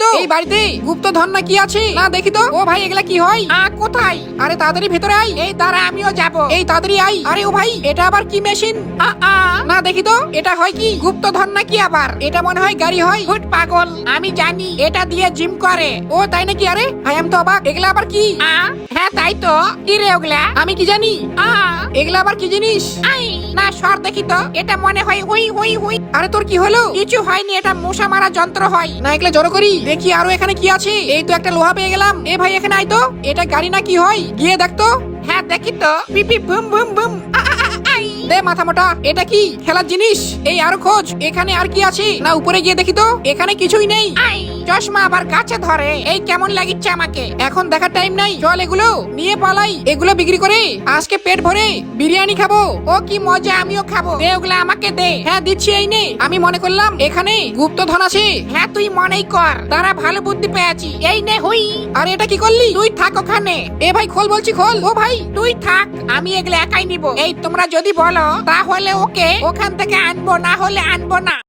তো এই বাড়িতে গুপ্তধন না কি আছে না দেখি তো। ও ভাই এগুলা কি হয়? কোথায়? আরে তাড়াতাড়ি ভেতরে আই। এই দাঁড়া আমিও যাব। এই তাড়াতাড়ি আই। আরে ও ভাই এটা আবার কি মেশিন? না দেখি তো এটা হয় কি? গুপ্তধন না কি আবার? এটা মনে হয় গাড়ি হয়। হুট পাগল, আমি জানি এটা দিয়ে জিম করে। ও তাই নাকি? আরে ভাই আমি তো অবাক। এগুলা আবার কি? হ্যাঁ তাই তো। কি রে ওগুলা? আমি কি জানি। এগুলা আবার কি জিনিস? না সর দেখি তো। এটা মনে হয় হুই হুই হুই। আরে তোর কি হলো? কিছু হয়নি, এটা মশা মারা যন্ত্র হয়। না এগুলা জড়ো করি দেখি আরো এখানে কি আছে। এই তো একটা লোহা পেয়ে গেলাম। এ ভাই এখানে আয় তো। এটা গাড়ি না কি হয়? গিয়ে দেখ তো। হ্যাঁ দেখি তো। পিপি বুম বুম বুম। দে মাথা মোটা, এটা কি খেলার জিনিস? এই আরো খোঁজ, এখানে আর কি আছে? না উপরে গিয়ে দেখি তো। এখানে কিছুই নেই। চশমা আবার গাছে ধরে, এই কেমন লাগিচ্ছে আমাকে। এখন দেখার টাইম নাই, চল এগুলো নিয়ে পালাই। এগুলো বিক্রি করে আজকে পেট ভরে বিরিয়ানি খাবো। ও কি মজা, আমিও খাবো। দে ওগুলা আমাকে দে। হ্যাঁ দিচ্ছি, এই নে। আমি মনে করলাম এখানে গুপ্তধন আছে। হ্যাঁ তুই মনেই কর, তারা ভালো বুদ্ধি পেয়েছি। এই নে হুই। আরে এটা কি করলি? তুই থাক ওখানে। এ ভাই খোল বলছি, খোল। ও ভাই তুই থাক, আমি এগুলো একাই নিব। এই তোমরা যদি বলো তাহলে ওকে ওখান থেকে আনবো, না হলে আনবো না।